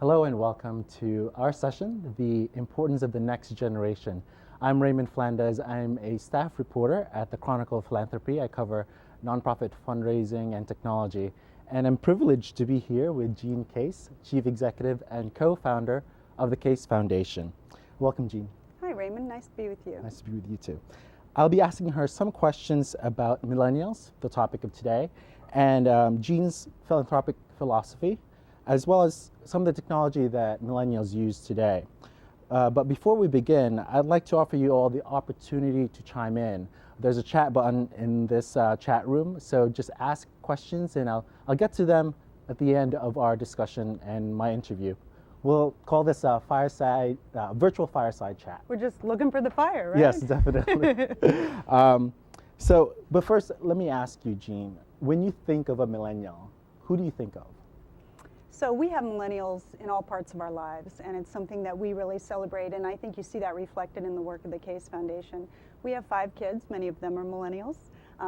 Hello and welcome to our session, The Importance of the Next Generation. I'm Raymund Flandez. I'm a staff reporter at the Chronicle of Philanthropy. I cover nonprofit fundraising and technology. And I'm privileged to be here with Jean Case, Chief Executive and co-founder of the Case Foundation. Welcome, Jean. Hi, Raymond. Nice to be with you. Nice to be with you too. I'll be asking her some questions about millennials, the topic of today, and Jean's philanthropic philosophy, as well as some of the technology that millennials use today. But before we begin, I'd like to offer you all the opportunity to chime in. There's a chat button in this chat room, so just ask questions and I'll get to them at the end of our discussion and my interview. We'll call this a virtual fireside chat. We're just looking for the fire, right? Yes, definitely. But first, let me ask you, Jean, when you think of a millennial, who do you think of? So we have millennials in all parts of our lives, and it's something that we really celebrate, and I think you see that reflected in the work of the Case Foundation. We have 5 kids, many of them are millennials,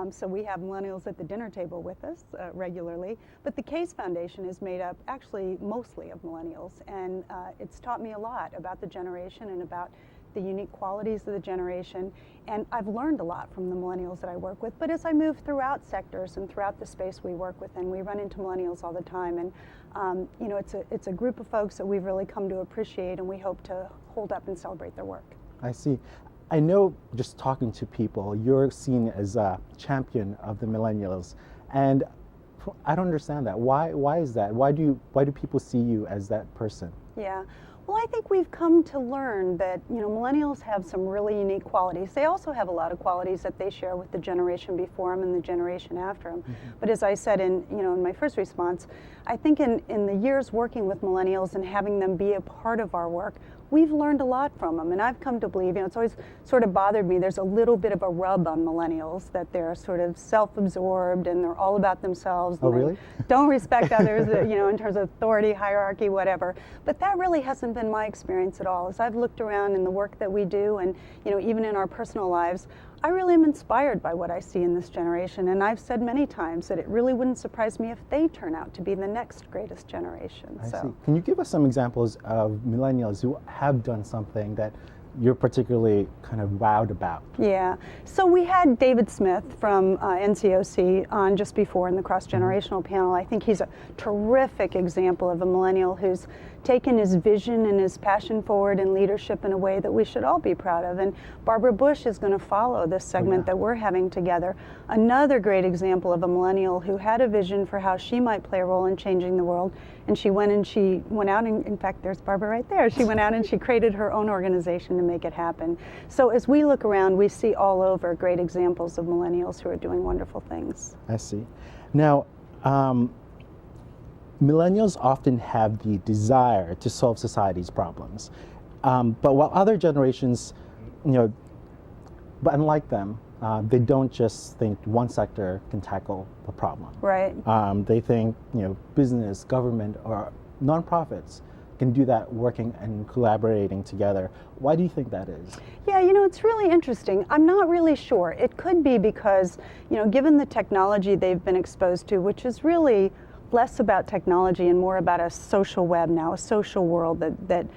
so we have millennials at the dinner table with us regularly, but the Case Foundation is made up actually mostly of millennials, and it's taught me a lot about the generation and about the unique qualities of the generation, and I've learned a lot from the millennials that I work with. But as I move throughout sectors and throughout the space we work with, and we run into millennials all the time, and you know, it's a group of folks that we've really come to appreciate, and we hope to hold up and celebrate their work. I see. I know, just talking to people, you're seen as a champion of the millennials, and I don't understand that. Why is that? Why do people see you as that person? Yeah. Well, I think we've come to learn that, you know, millennials have some really unique qualities. They also have a lot of qualities that they share with the generation before them and the generation after them. Mm-hmm. But as I said in my first response, I think in the years working with millennials and having them be a part of our work, we've learned a lot from them. And I've come to believe, it's always sort of bothered me, there's a little bit of a rub on millennials, that they're sort of self-absorbed and they're all about themselves. Oh, really? Don't respect others, in terms of authority, hierarchy, whatever. But that really hasn't been my experience at all. As I've looked around in the work that we do, and even in our personal lives, I really am inspired by what I see in this generation, and I've said many times that it really wouldn't surprise me if they turn out to be the next greatest generation. I see. Can you give us some examples of millennials who have done something that you're particularly kind of wowed about? Yeah. So we had David Smith from NCOC on just before in the cross-generational panel. I think he's a terrific example of a millennial who's taken his vision and his passion forward in leadership in a way that we should all be proud of. And Barbara Bush is going to follow this segment that we're having together. Another great example of a millennial who had a vision for how she might play a role in changing the world. And she went out and, in fact, there's Barbara right there. She went out and she created her own organization to make it happen. So as we look around, we see all over great examples of millennials who are doing wonderful things. I see. Now, millennials often have the desire to solve society's problems. But while other generations, but unlike them, they don't just think one sector can tackle the problem. Right. They think, business, government, or nonprofits can do that working and collaborating together. Why do you think that is? Yeah, it's really interesting. I'm not really sure. It could be because, given the technology they've been exposed to, which is really less about technology and more about a social web now, a social world that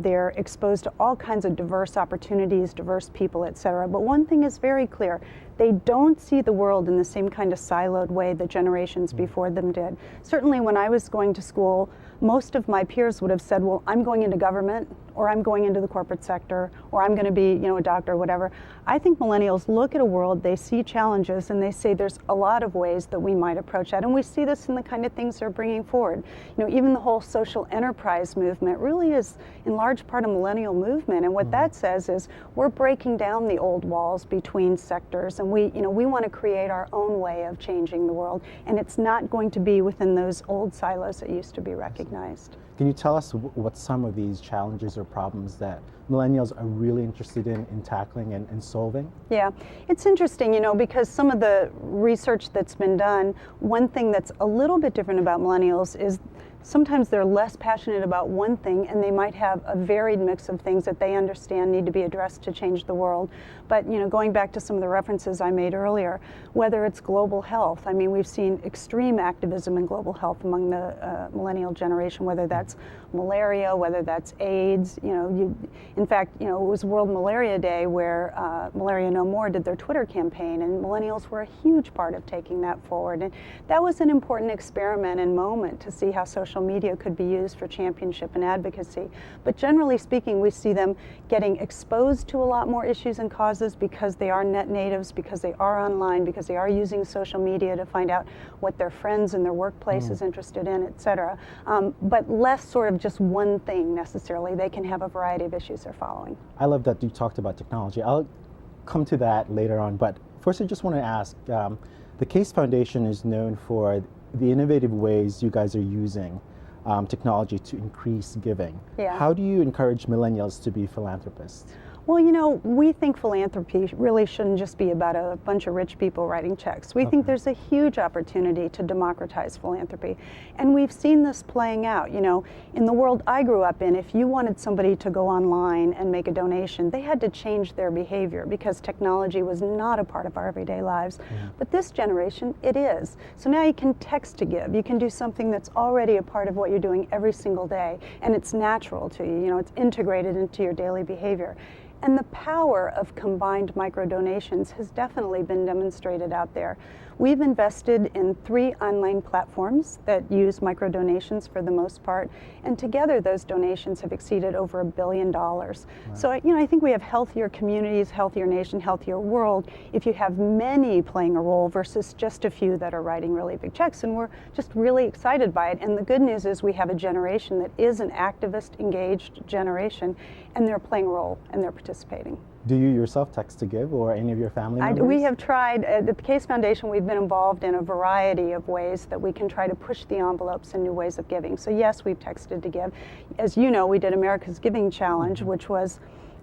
they're exposed to all kinds of diverse opportunities, diverse people, et cetera. But one thing is very clear. They don't see the world in the same kind of siloed way that generations before them did. Certainly when I was going to school, most of my peers would have said, well, I'm going into government, or I'm going into the corporate sector, or I'm going to be, a doctor or whatever. I think millennials look at a world, they see challenges, and they say there's a lot of ways that we might approach that. And we see this in the kind of things they're bringing forward. Even the whole social enterprise movement really is in large part a millennial movement. And what that says is we're breaking down the old walls between sectors, and we want to create our own way of changing the world. And it's not going to be within those old silos that used to be recognized. Can you tell us what some of these challenges or problems that millennials are really interested in tackling and solving? Yeah, it's interesting, because some of the research that's been done, one thing that's a little bit different about millennials is sometimes they're less passionate about one thing, and they might have a varied mix of things that they understand need to be addressed to change the world. But going back to some of the references I made earlier, whether it's global health, I mean, we've seen extreme activism in global health among the millennial generation, whether that's malaria, whether that's AIDS. In fact, it was World Malaria Day where Malaria No More did their Twitter campaign, and millennials were a huge part of taking that forward. And that was an important experiment and moment to see how social media could be used for championship and advocacy. But generally speaking, we see them getting exposed to a lot more issues and causes because they are net natives, because they are online, because they are using social media to find out what their friends in their workplace is interested in, et cetera. But less sort of just one thing necessarily. They can have a variety of issues they're following. I love that you talked about technology. I'll come to that later on, but first I just want to ask, the Case Foundation is known for the innovative ways you guys are using technology to increase giving. Yeah. How do you encourage millennials to be philanthropists? Well, we think philanthropy really shouldn't just be about a bunch of rich people writing checks. We think there's a huge opportunity to democratize philanthropy. And we've seen this playing out. In the world I grew up in, if you wanted somebody to go online and make a donation, they had to change their behavior because technology was not a part of our everyday lives. But this generation, it is. So now you can text to give. You can do something that's already a part of what you're doing every single day. And it's natural to you. It's integrated into your daily behavior. And the power of combined microdonations has definitely been demonstrated out there. We've invested in 3 online platforms that use microdonations for the most part, and together those donations have exceeded over $1 billion. Wow. So I think we have healthier communities, healthier nation, healthier world if you have many playing a role versus just a few that are writing really big checks, and we're just really excited by it. And the good news is we have a generation that is an activist, engaged generation, and they're playing a role and they're participating. Do you yourself text to give, or any of your family members? We have tried. At the Case Foundation, we've been involved in a variety of ways that we can try to push the envelopes in new ways of giving. So yes, we've texted to give. As you know, we did America's Giving Challenge, which was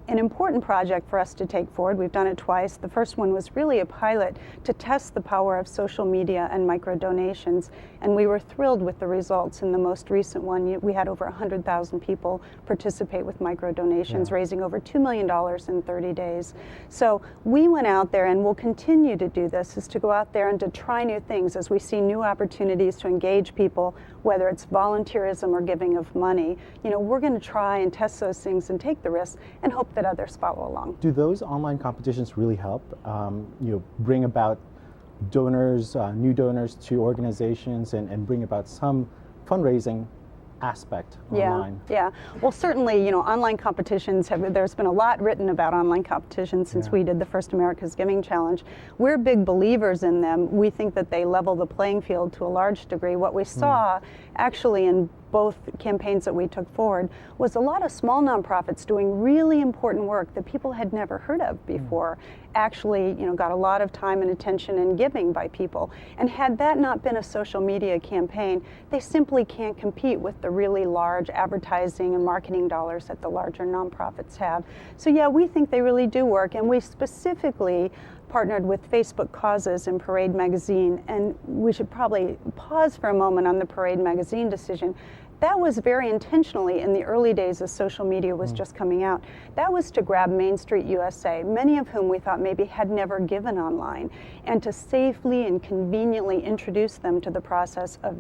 an important project for us to take forward. We've done it twice. The first one was really a pilot to test the power of social media and micro donations, and we were thrilled with the results. In the most recent one, we had over 100,000 people participate with micro donations, raising over $2 million in 30 days. So we went out there, and we'll continue to do this, is to go out there and to try new things as we see new opportunities to engage people, whether it's volunteerism or giving of money. We're going to try and test those things and take the risks and hope that others follow along. Do those online competitions really help bring about donors, new donors to organizations, and bring about some fundraising aspect online? Yeah. Well, certainly, online competitions there's been a lot written about online competitions since we did the first America's Giving Challenge. We're big believers in them. We think that they level the playing field to a large degree. What we saw actually in both campaigns that we took forward was a lot of small nonprofits doing really important work that people had never heard of before. Actually, got a lot of time and attention and giving by people. And had that not been a social media campaign, they simply can't compete with the really large advertising and marketing dollars that the larger nonprofits have. So yeah, we think they really do work, and we specifically partnered with Facebook Causes and Parade Magazine, and we should probably pause for a moment on the Parade Magazine decision. That was very intentionally in the early days as social media was just coming out. That was to grab Main Street USA, many of whom we thought maybe had never given online, and to safely and conveniently introduce them to the process of,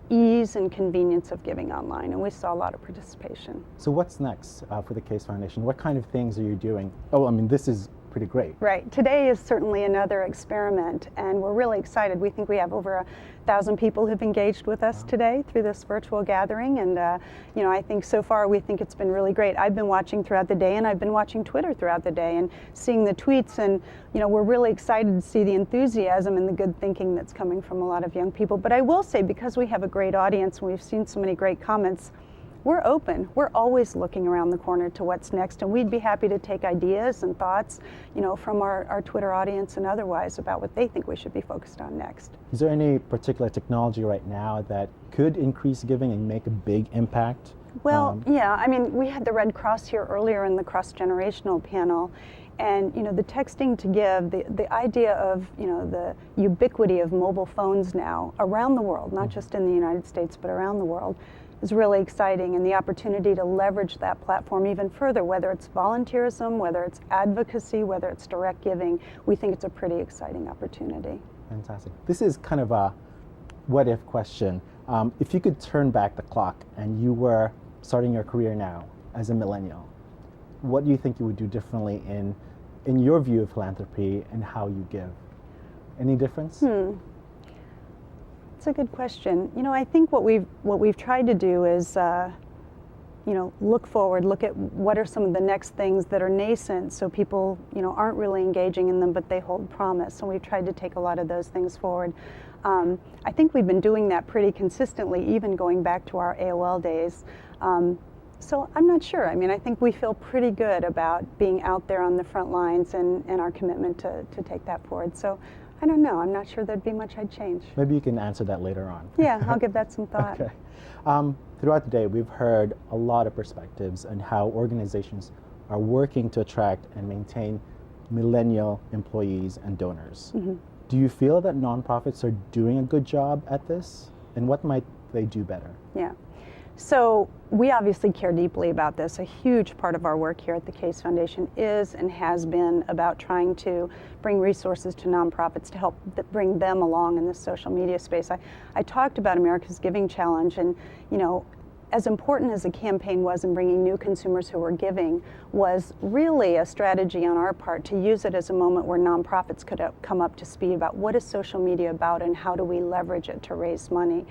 ease and convenience of giving online. And we saw a lot of participation. So what's next for the Case Foundation? What kind of things are you doing? Oh, this is pretty great. Right. Today is certainly another experiment, and we're really excited. We think we have over 1,000 people who've engaged with us today through this virtual gathering, and I think so far we think it's been really great. I've been watching throughout the day, and I've been watching Twitter throughout the day and seeing the tweets, and we're really excited to see the enthusiasm and the good thinking that's coming from a lot of young people. But I will say, because we have a great audience and we've seen so many great comments, we're open. We're always looking around the corner to what's next, and we'd be happy to take ideas and thoughts, from our Twitter audience and otherwise about what they think we should be focused on next. Is there any particular technology right now that could increase giving and make a big impact? Well, we had the Red Cross here earlier in the cross-generational panel, And the texting to give, the idea of the ubiquity of mobile phones now around the world, not just in the United States but around the world, is really exciting, and the opportunity to leverage that platform even further, whether it's volunteerism, whether it's advocacy, whether it's direct giving, we think it's a pretty exciting opportunity. Fantastic. This is kind of a what if question. If you could turn back the clock and you were starting your career now as a millennial, what do you think you would do differently in your view of philanthropy and how you give? Any difference? That's a good question. I think what we've tried to do is look forward, look at what are some of the next things that are nascent, so people aren't really engaging in them, but they hold promise. And we've tried to take a lot of those things forward. I think we've been doing that pretty consistently, even going back to our AOL days. So I'm not sure. I think we feel pretty good about being out there on the front lines and our commitment to take that forward. So I don't know. I'm not sure there'd be much I'd change. Maybe you can answer that later on. Yeah, I'll give that some thought. Okay. Throughout the day, we've heard a lot of perspectives on how organizations are working to attract and maintain millennial employees and donors. Do you feel that nonprofits are doing a good job at this? And what might they do better? Yeah. So we obviously care deeply about this. A huge part of our work here at the Case Foundation is and has been about trying to bring resources to nonprofits to help bring them along in this social media space. I talked about America's Giving Challenge, and as important as the campaign was in bringing new consumers who were giving, was really a strategy on our part to use it as a moment where nonprofits could come up to speed about what is social media about and how do we leverage it to raise money.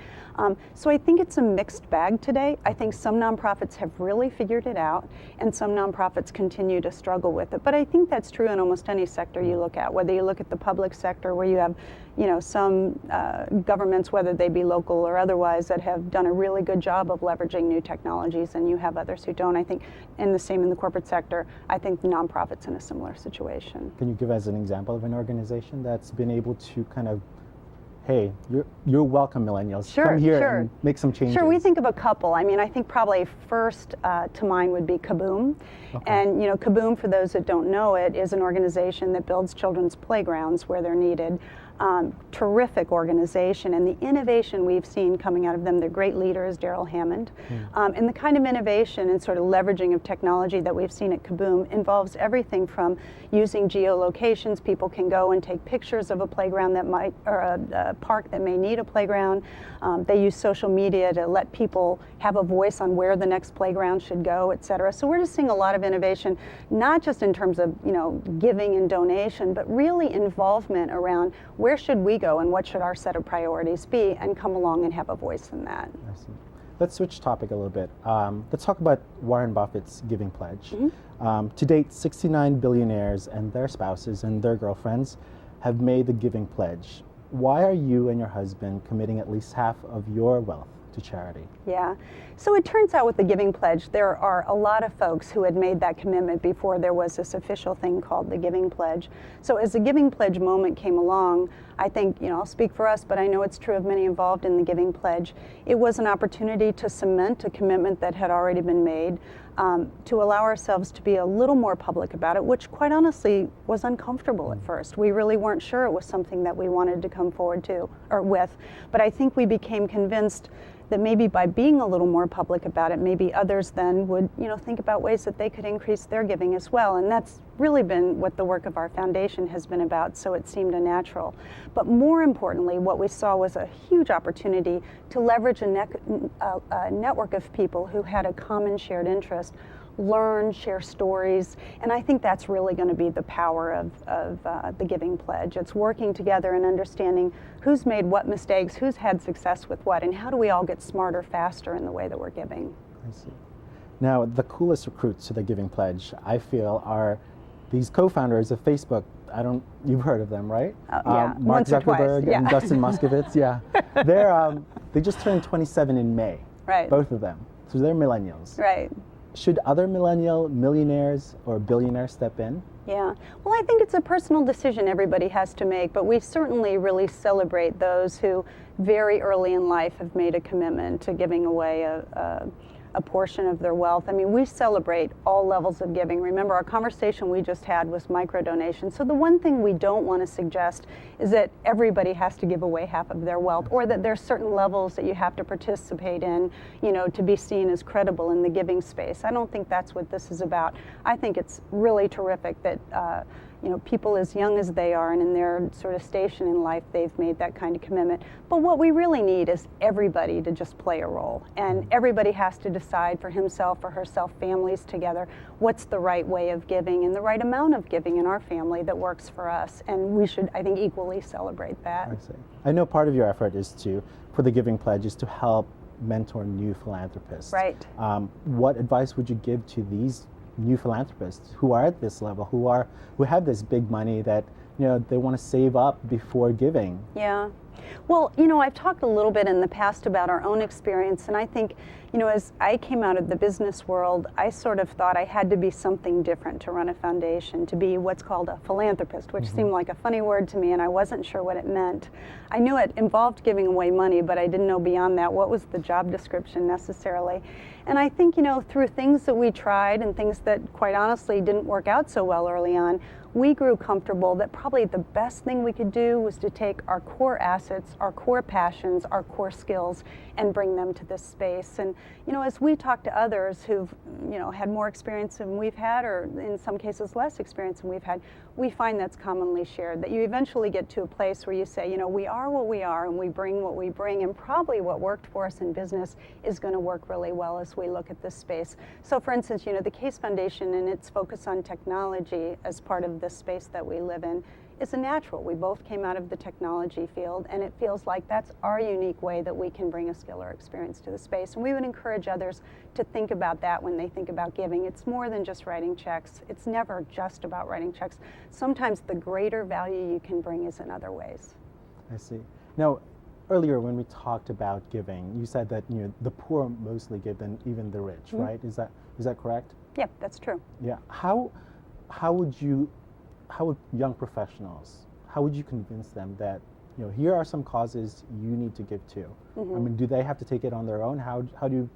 So I think it's a mixed bag today. I think some nonprofits have really figured it out, and some nonprofits continue to struggle with it. But I think that's true in almost any sector you look at, whether you look at the public sector, where you have some governments, whether they be local or otherwise, that have done a really good job of leveraging new technologies, and you have others who don't. I think, and the same in the corporate sector, I think nonprofits in a similar situation. Can you give us an example of an organization that's been able to kind of, hey, you're welcome, millennials. Sure, come here sure. and make some changes? Sure, we think of a couple. I think probably first to mind would be Kaboom. Okay. And Kaboom, for those that don't know it, is an organization that builds children's playgrounds where they're needed. Terrific organization, and the innovation we've seen coming out of them, their great leader is Daryl Hammond, and the kind of innovation and sort of leveraging of technology that we've seen at Kaboom involves everything from using geolocations. People can go and take pictures of a playground that might, or a park that may need a playground. They use social media to let people have a voice on where the next playground should go, et cetera. So we're just seeing a lot of innovation, not just in terms of giving and donation, but really involvement around where should we go and what should our set of priorities be, and come along and have a voice in that. I see. Let's switch topic a little bit. Let's talk about Warren Buffett's giving pledge. To date, 69 billionaires and their spouses and their girlfriends have made the giving pledge. Why are you and your husband committing at least half of your wealth to charity? Yeah. So it turns out with the Giving Pledge, there are a lot of folks who had made that commitment before there was this official thing called the Giving Pledge. So as the Giving Pledge moment came along, I think, I'll speak for us, but I know it's true of many involved in the Giving Pledge. It was an opportunity to cement a commitment that had already been made, to allow ourselves to be a little more public about it, which quite honestly was uncomfortable at first. We really weren't sure it was something that we wanted to come forward to or with, but I think we became convinced that maybe by being a little more public about it, maybe others then would, think about ways that they could increase their giving as well. And that's really been what the work of our foundation has been about, so it seemed a natural. But more importantly, what we saw was a huge opportunity to leverage a network of people who had a common shared interest, learn, share stories, and I think that's really going to be the power of the Giving Pledge. It's working together and understanding who's made what mistakes, who's had success with what, and how do we all get smarter faster in the way that we're giving. I see. Now, the coolest recruits to the Giving Pledge, I feel, are these co-founders of Facebook. You've heard of them, right? Yeah, Mark once or Zuckerberg twice. Yeah. and Dustin Moskovitz. Yeah, they just turned 27 in May. Right. Both of them. So they're millennials. Right. Should other millennial millionaires or billionaires step in? Yeah, well, I think it's a personal decision everybody has to make, but we certainly really celebrate those who very early in life have made a commitment to giving away a a portion of their wealth. I mean, we celebrate all levels of giving. Remember, our conversation we just had was micro donations. So the one thing we don't want to suggest is that everybody has to give away half of their wealth, or that there's certain levels that you have to participate in, you know, to be seen as credible in the giving space. I don't think that's what this is about. I think it's really terrific that you know, people as young as they are and in their sort of station in life, they've made that kind of commitment. But what we really need is everybody to just play a role. And everybody has to decide for himself or herself, families together, what's the right way of giving and the right amount of giving in our family that works for us. And we should, I think, equally celebrate that. I see. I know part of your effort is to, for the Giving Pledge, is to help mentor new philanthropists. Right. What advice would you give to these new philanthropists who are at this level, who have this big money that, you know, they want to save up before giving? Yeah. Well, you know, I've talked a little bit in the past about our own experience, and I think, you know, as I came out of the business world, I sort of thought I had to be something different to run a foundation, to be what's called a philanthropist, which seemed like a funny word to me, and I wasn't sure what it meant. I knew it involved giving away money, but I didn't know beyond that what was the job description necessarily. And I think, you know, through things that we tried and things that quite honestly didn't work out so well early on, we grew comfortable that probably the best thing we could do was to take our core assets, our core passions, our core skills, and bring them to this space. And, you know, as we talk to others who've, you know, had more experience than we've had, or in some cases less experience than we've had, we find that's commonly shared, that you eventually get to a place where you say, you know, we are what we are and we bring what we bring, and probably what worked for us in business is going to work really well as we look at this space. So for instance, you know, the Case Foundation and its focus on technology as part of this space that we live in is a natural. We both came out of the technology field, and it feels like that's our unique way that we can bring a skill or experience to the space. And we would encourage others to think about that when they think about giving. It's more than just writing checks. It's never just about writing checks. Sometimes the greater value you can bring is in other ways. I see. Now, earlier when we talked about giving, you said that, you know, the poor mostly give than even the rich, right? Is that correct? Yeah, that's true. Yeah. How would young professionals, how would you convince them that, you know, here are some causes you need to give to? I mean, do they have to take it on their own? How do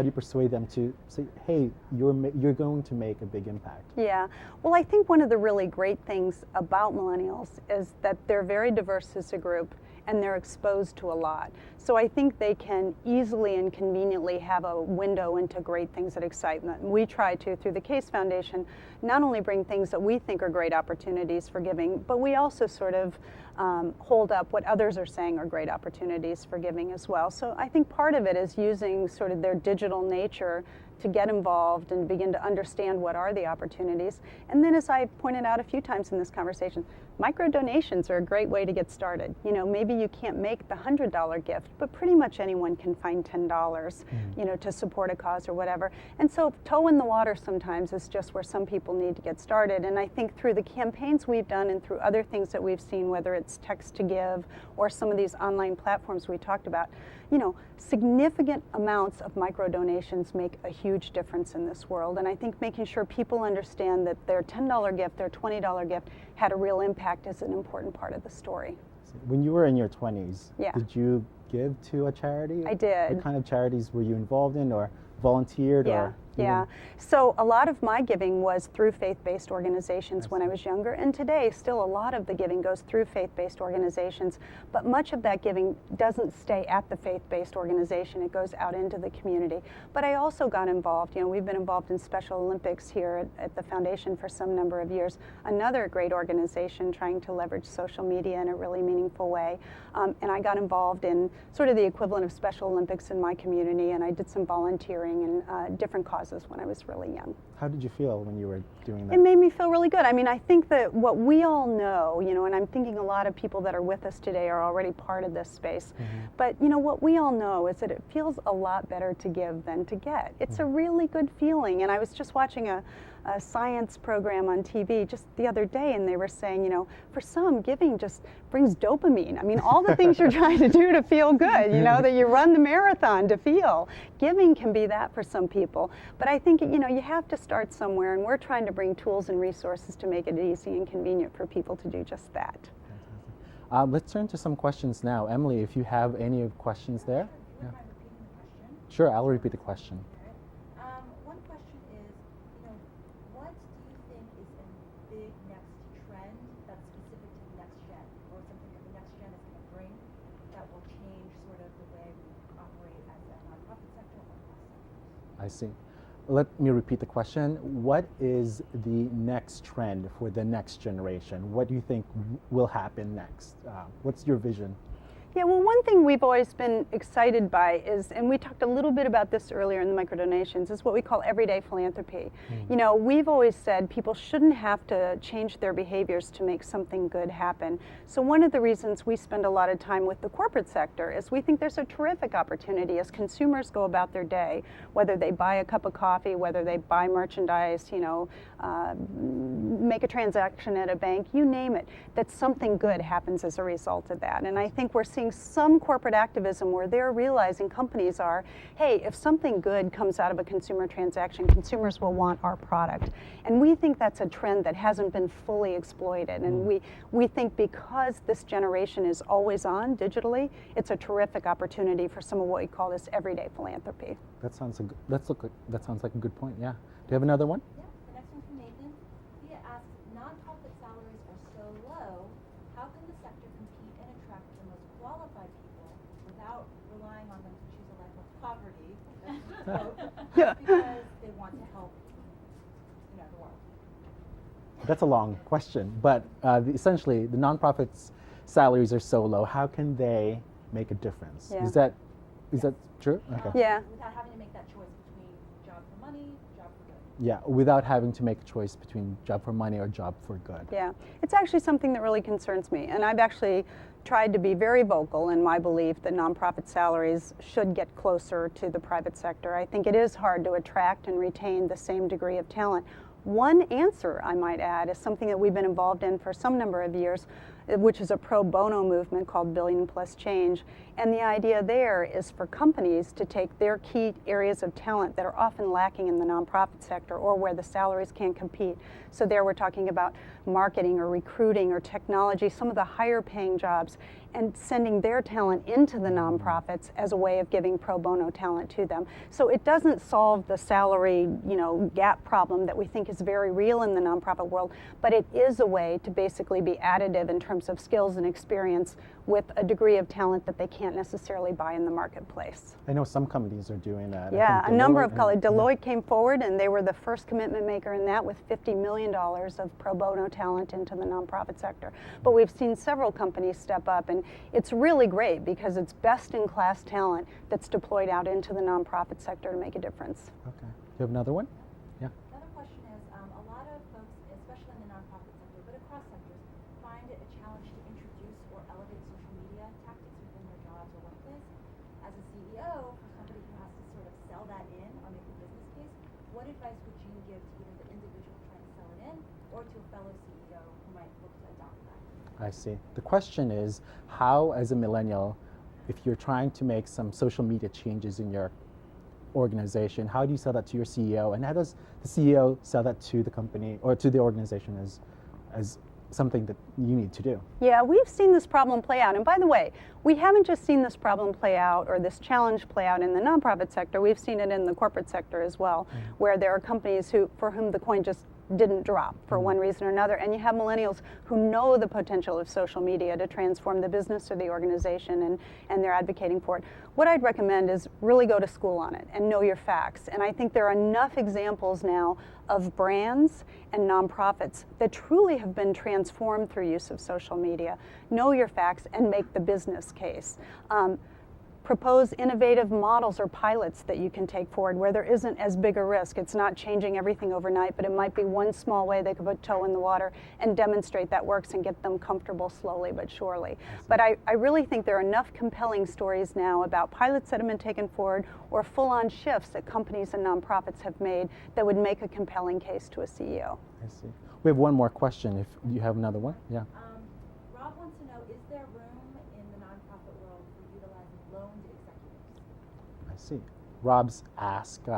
you persuade them to say, hey, you're going to make a big impact? Yeah. Well, I think one of the really great things about millennials is that they're very diverse as a group, and they're exposed to a lot. So I think they can easily and conveniently have a window into great things that excite them. We try to, through the Case Foundation, not only bring things that we think are great opportunities for giving, but we also sort of hold up what others are saying are great opportunities for giving as well. So I think part of it is using sort of their digital nature to get involved and begin to understand what are the opportunities. And then, as I pointed out a few times in this conversation, micro donations are a great way to get started. You know, maybe you can't make the $100 gift, but pretty much anyone can find $10, you know, to support a cause or whatever. And so toe in the water sometimes is just where some people need to get started. And I think through the campaigns we've done and through other things that we've seen, whether it's text to give or some of these online platforms we talked about, you know, significant amounts of micro donations make a huge difference in this world. And I think making sure people understand that their $10 gift, their $20 gift had a real impact is an important part of the story. When you were in your 20s, Yeah. did you give to a charity? I did. What kind of charities were you involved in, or volunteered? Yeah. Yeah. So a lot of my giving was through faith-based organizations when I was younger, and today still a lot of the giving goes through faith-based organizations, but much of that giving doesn't stay at the faith-based organization. It goes out into the community. But I also got involved, you know, we've been involved in Special Olympics here at the foundation for some number of years, another great organization trying to leverage social media in a really meaningful way. And I got involved in sort of the equivalent of Special Olympics in my community, and I did some volunteering and different causes when I was really young. How did you feel when you were doing that? It made me feel really good. I mean, I think that what we all know, you know, and I'm thinking a lot of people that are with us today are already part of this space, but you know, what we all know is that it feels a lot better to give than to get. It's a really good feeling. And I was just watching a science program on TV just the other day, and they were saying, you know, for some, giving just brings dopamine. I mean, all the things you're trying to do to feel good, you know, that you run the marathon to feel. Giving can be that for some people. But I think, you know, you have to start somewhere, and we're trying to bring tools and resources to make it easy and convenient for people to do just that. Let's turn to some questions now. Emily, if you have any questions there. Yeah. Sure, I'll repeat the question. I see. Let me repeat the question. What is the next trend for the next generation? What do you think will happen next? What's your vision? Yeah, well, one thing we've always been excited by is, and we talked a little bit about this earlier in the microdonations, is what we call everyday philanthropy. You know, we've always said people shouldn't have to change their behaviors to make something good happen. So one of the reasons we spend a lot of time with the corporate sector is we think there's a terrific opportunity as consumers go about their day, whether they buy a cup of coffee, whether they buy merchandise, you know, make a transaction at a bank, you name it, that something good happens as a result of that. And I think we're seeing some corporate activism where they're realizing, companies are, hey, if something good comes out of a consumer transaction, consumers will want our product. And we think that's a trend that hasn't been fully exploited. And we think because this generation is always on digitally, it's a terrific opportunity for some of what we call this everyday philanthropy. That sounds that sounds like a good point. Yeah. Do you have another one? Yeah. The next one from Nathan. He asks, nonprofit salaries are so low. How can the sector compete and attract the most qualified people without relying on them to choose a life of poverty, because they want to help, you know, the world? That's a long question, but essentially, the nonprofits' salaries are so low. How can they make a difference? Yeah. Is that true? Okay. Yeah. Without having to make that choice between job for money, job for good. Yeah, without having to make a choice between job for money or job for good. Yeah, it's actually something that really concerns me, and I've actually tried to be very vocal in my belief that nonprofit salaries should get closer to the private sector. I think it is hard to attract and retain the same degree of talent. One answer, I might add, is something that we've been involved in for some number of years, which is a pro bono movement called Billion Plus Change. And the idea there is for companies to take their key areas of talent that are often lacking in the nonprofit sector or where the salaries can't compete. So there we're talking about marketing or recruiting or technology, some of the higher paying jobs, and sending their talent into the nonprofits as a way of giving pro bono talent to them. So it doesn't solve the salary, you know, gap problem that we think is very real in the nonprofit world, but it is a way to basically be additive in terms of skills and experience with a degree of talent that they can't necessarily buy in the marketplace. I know some companies are doing that. Yeah, a number of colleagues. Deloitte came forward and they were the first commitment maker in that with $50 million of pro bono talent into the nonprofit sector. But we've seen several companies step up, and it's really great because it's best in class talent that's deployed out into the nonprofit sector to make a difference. Okay. Do you have another one? Yeah. Another question is, a lot of folks, especially in the nonprofit sector, but across sectors, find it a challenge to introduce or elevate social media tactics within their jobs or workplace. As a CEO, for somebody who has to sort of sell that in or make a business case, what advice would you give to either the individual trying to sell it in or to a fellow CEO who might look to adopt that? I see. The question is, how, as a millennial, if you're trying to make some social media changes in your organization, how do you sell that to your CEO, and how does the CEO sell that to the company or to the organization as something that you need to do? Yeah, we've seen this problem play out. And by the way, we haven't just seen this problem play out or this challenge play out in the nonprofit sector. We've seen it in the corporate sector as well, where there are companies for whom the coin just didn't drop for one reason or another. And you have millennials who know the potential of social media to transform the business or the organization, and they're advocating for it. What I'd recommend is really go to school on it and know your facts. And I think there are enough examples now of brands and nonprofits that truly have been transformed through use of social media. Know your facts and make the business case. Propose innovative models or pilots that you can take forward where there isn't as big a risk. It's not changing everything overnight, but it might be one small way they could put toe in the water and demonstrate that works and get them comfortable slowly but surely. But I really think there are enough compelling stories now about pilots that have been taken forward or full-on shifts that companies and nonprofits have made that would make a compelling case to a CEO. I see. We have one more question. If you have another one, yeah. Rob wants to know, is there room in the nonprofit world for utilizing loaned executives? I see. Rob's asked,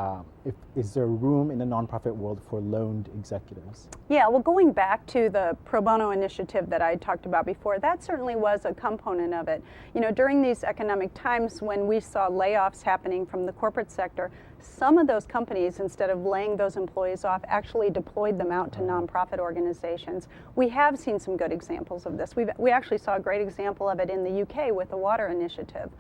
is there room in the nonprofit world for loaned executives? Yeah, well, going back to the pro bono initiative that I talked about before, that certainly was a component of it. You know, during these economic times when we saw layoffs happening from the corporate sector, some of those companies, instead of laying those employees off, actually deployed them out to nonprofit organizations. We have seen some good examples of this. We actually saw a great example of it in the UK with the Water Initiative,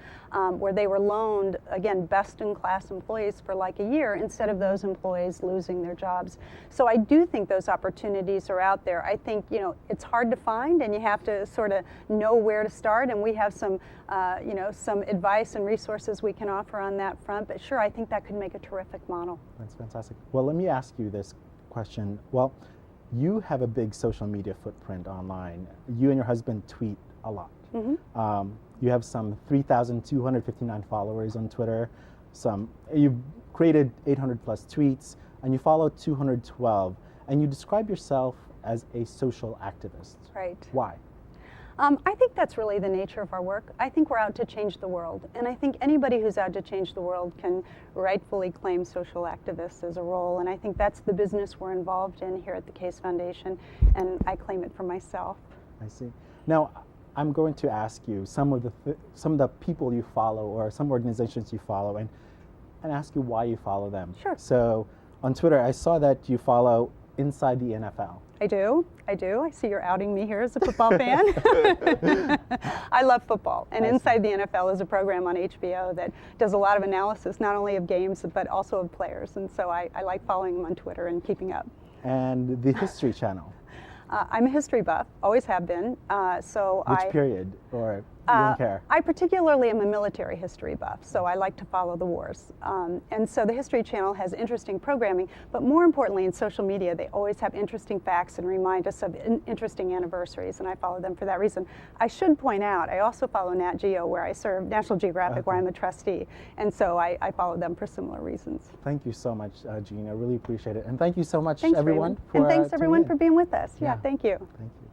where they were loaned, again, best-in-class employees for like a year instead of those employees losing their jobs. So I do think those opportunities are out there. I think, you know, it's hard to find, and you have to sort of know where to start, and we have some, you know, some advice and resources we can offer on that front. But sure, I think that could make a terrific model. That's fantastic. Well, let me ask you this question. Well, you have a big social media footprint online. You and your husband tweet a lot. You have some 3,259 followers on Twitter. You've created 800 plus tweets, and you follow 212. And you describe yourself as a social activist. Right. Why? I think that's really the nature of our work. I think we're out to change the world. And I think anybody who's out to change the world can rightfully claim social activists as a role. And I think that's the business we're involved in here at the Case Foundation. And I claim it for myself. I see. Now, I'm going to ask you some of the people you follow or some organizations you follow and ask you why you follow them. Sure. So on Twitter, I saw that you follow Inside the NFL. I do. I see you're outing me here as a football fan. I love football, and Inside the NFL is a program on HBO that does a lot of analysis, not only of games, but also of players, and so I like following them on Twitter and keeping up. And the History Channel. I'm a history buff, always have been. Which period, or you don't care? I particularly am a military history buff, so I like to follow the wars. And so the History Channel has interesting programming, but more importantly in social media, they always have interesting facts and remind us of interesting anniversaries, and I follow them for that reason. I should point out, I also follow Nat Geo, where I serve, National Geographic, where I'm a trustee, and so I follow them for similar reasons. Thank you so much, Jean. I really appreciate it. And thank you so much, Thanks, everyone. Raymond. And thanks, everyone, for being with us. Yeah, thank you. Thank you.